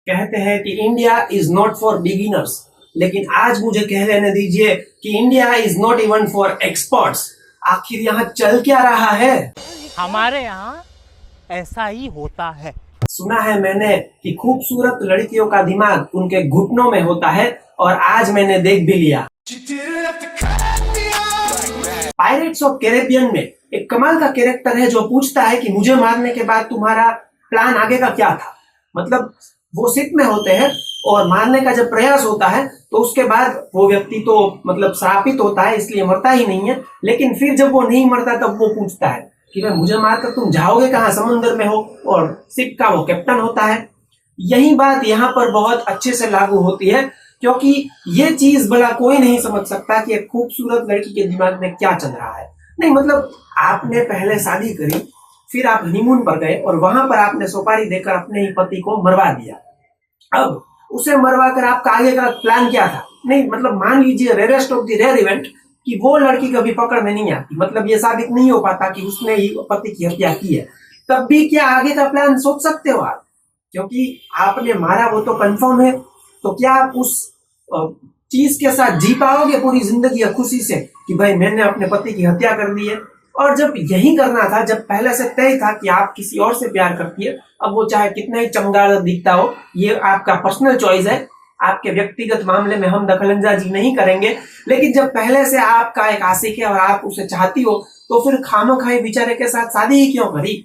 कहते हैं कि India is not for beginners, लेकिन आज मुझे कह लेने दीजिए कि India is not even for experts. आखिर यहाँ चल क्या रहा है? हमारे यहाँ ऐसा ही होता है। सुना है मैंने कि खूबसूरत लड़कियों का दिमाग उनके घुटनों में होता है, और आज मैंने देख भी लिया। पायरेट्स ऑफ कैरेबियन में एक कमाल का कैरेक्टर है जो पूछता है कि मुझे मारने के बाद तुम्हारा प्लान आगे का क्या था। मतलब वो शिप में होते हैं और मारने का जब प्रयास होता है तो उसके बाद वो व्यक्ति तो मतलब श्रापित होता है, इसलिए मरता ही नहीं है। लेकिन फिर जब वो नहीं मरता तब वो पूछता है कि भाई मुझे मारकर तुम जाओगे कहाँ, समुद्र में हो, और शिप का वो कैप्टन होता है। यही बात यहाँ पर बहुत अच्छे से लागू होती है, क्योंकि ये चीज भला कोई नहीं समझ सकता कि एक खूबसूरत लड़की के दिमाग में क्या चल रहा है। नहीं मतलब आपने पहले शादी करी, फिर आप हनीमून पर गए और वहां पर आपने सुपारी देकर अपने ही पति को मरवा दिया। अब उसे मरवा कर आपका आगे का प्लान क्या था? नहीं मतलब मान लीजिए rarest of the rare event कि वो लड़की कभी पकड़ में नहीं आती, मतलब ये साबित नहीं हो पाता कि उसने ही पति की हत्या की है, तब भी क्या आगे का प्लान सोच सकते हो आप? क्योंकि आपने मारा वो तो कंफर्म है। तो क्या आप उस चीज के साथ जी पाओगे पूरी जिंदगी खुशी से कि भाई मैंने अपने पति की हत्या कर दी है? और जब यही करना था, जब पहले से तय था कि आप किसी और से प्यार करती है, अब वो चाहे कितना ही चमगादड़ दिखता हो, ये आपका पर्सनल चॉइस है, आपके व्यक्तिगत मामले में हम दखलंदाजी नहीं करेंगे। लेकिन जब पहले से आपका एक आशिक है और आप उसे चाहती हो, तो फिर खामोखाई बेचारे के साथ शादी ही क्यों करी?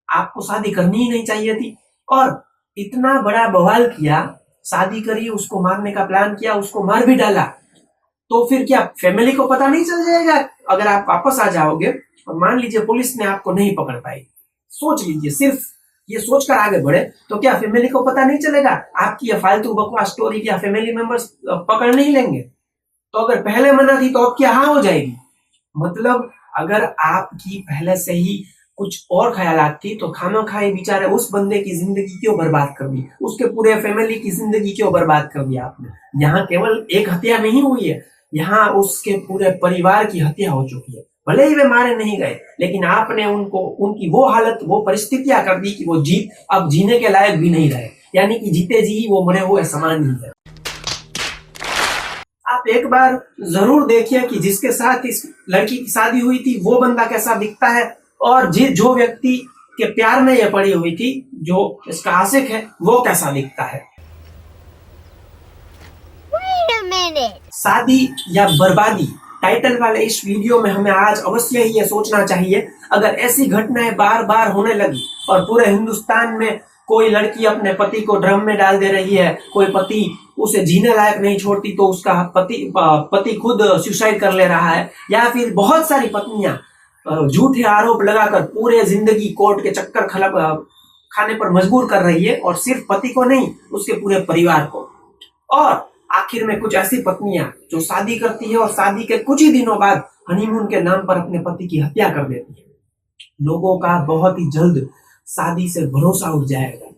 आपको शादी करनी ही नहीं चाहिए थी। और इतना बड़ा बवाल किया, शादी करी, उसको मारने का प्लान किया, उसको मार भी डाला, तो फिर क्या फैमिली को पता नहीं चल जाएगा अगर आप वापस आ जाओगे और मान लीजिए पुलिस ने आपको नहीं पकड़ पाई? सोच लीजिए, सिर्फ ये सोचकर आगे बढ़े तो क्या फैमिली को पता नहीं चलेगा? आपकी ये फालतू बकवास स्टोरी क्या फैमिली मेंबर्स पकड़ नहीं लेंगे? तो अगर पहले मना थी तो अब क्या हाँ हो जाएगी? मतलब अगर आपकी पहले से ही कुछ और ख्यालात थी तो खामोखाई बेचारे उस बंदे की जिंदगी क्यों बर्बाद कर दी, उसके पूरे फैमिली की जिंदगी क्यों बर्बाद कर दी आपने? यहाँ केवल एक हत्या नहीं हुई है, यहाँ उसके पूरे परिवार की हत्या हो चुकी है। भले ही वे मारे नहीं गए, लेकिन आपने उनको उनकी वो हालत, वो परिस्थितियां कर दी कि वो अब जीने के लायक भी नहीं रहे, यानी कि जीते जी वो मरे हुए समान ही है। आप एक बार जरूर देखिए कि जिसके साथ इस लड़की की शादी हुई थी वो बंदा कैसा दिखता है, और जो व्यक्ति के प्यार में ये पड़ी हुई थी, जो इसका आशिक है, वो कैसा दिखता है। शादी या बर्बादी टाइटल वाले इस वीडियो में हमें आज अवश्य ही ये सोचना चाहिए, अगर ऐसी घटनाएं बार बार होने लगी और पूरे हिंदुस्तान में कोई लड़की अपने पति को ड्रम में डाल दे रही है, कोई पति उसे जीने लायक नहीं छोड़ती तो उसका पति खुद सुसाइड कर ले रहा है, या फिर बहुत सारी पत्नियां झूठे आरोप लगाकर पूरे जिंदगी कोर्ट के चक्कर खाने पर मजबूर कर रही है, और सिर्फ पति को नहीं उसके पूरे परिवार को। और आखिर में कुछ ऐसी पत्नियां जो शादी करती है और शादी के कुछ ही दिनों बाद हनीमून के नाम पर अपने पति की हत्या कर देती है। लोगों का बहुत ही जल्द शादी से भरोसा उठ जाएगा।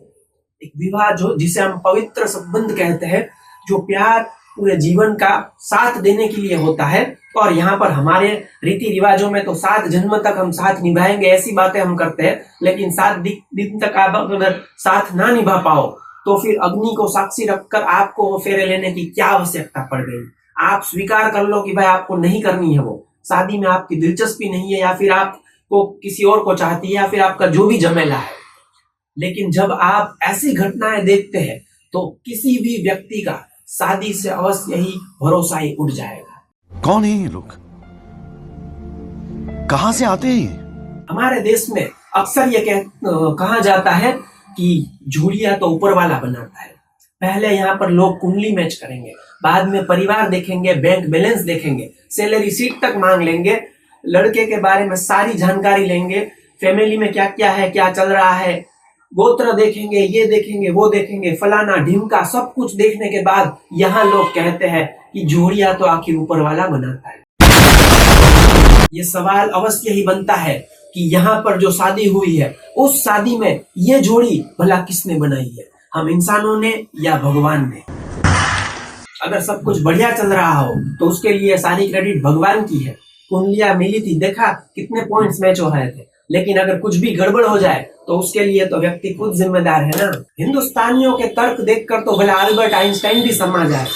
एक विवाह जो जिसे हम पवित्र संबंध कहते हैं, जो प्यार पूरे जीवन का साथ देने के लिए होता है, और यहाँ पर हमारे रीति रिवाजों में तो 7 जन्म तक हम साथ निभाएंगे ऐसी बातें हम करते हैं, लेकिन 7 दिन तक आप अगर साथ ना निभा पाओ तो फिर अग्नि को साक्षी रखकर आपको वो फेरे लेने की क्या आवश्यकता पड़ गई? आप स्वीकार कर लो कि भाई आपको नहीं करनी है वो शादी में, आपकी दिलचस्पी नहीं है, या फिर आपको किसी और को चाहती है, या फिर आपका जो भी झमेला है। लेकिन जब आप ऐसी घटनाएं देखते हैं तो किसी भी व्यक्ति का शादी से अवश्य ही भरोसा ही उठ जाएगा। कौन है ये लोग, कहां से आते हैं? हमारे देश में अक्सर ये कहा जाता है कि झूलिया तो ऊपर वाला बनाता है। पहले यहाँ पर लोग कुंडली मैच करेंगे, बाद में परिवार देखेंगे, बैंक बैलेंस देखेंगे, सैलरी शीट तक मांग लेंगे, लड़के के बारे में सारी जानकारी लेंगे, फैमिली में क्या क्या है, क्या चल रहा है, गोत्र देखेंगे, ये देखेंगे, वो देखेंगे, फलाना ढिमका, सब कुछ देखने के बाद यहाँ लोग कहते हैं कि जोड़िया तो आखिर ऊपर वाला बनाता है। ये सवाल अवश्य ही बनता है कि यहाँ पर जो शादी हुई है, उस शादी में ये जोड़ी भला किसने बनाई है, हम इंसानों ने या भगवान ने? अगर सब कुछ बढ़िया चल रहा हो तो उसके लिए सारी क्रेडिट भगवान की है। कुंडलियां मिली थी, देखा कितने पॉइंट्स मैच हो रहे थे, लेकिन अगर कुछ भी गड़बड़ हो जाए तो उसके लिए तो व्यक्ति खुद जिम्मेदार है ना। हिंदुस्तानियों के तर्क देखकर तो भला अल्बर्ट आइंस्टाइन भी समा जाए।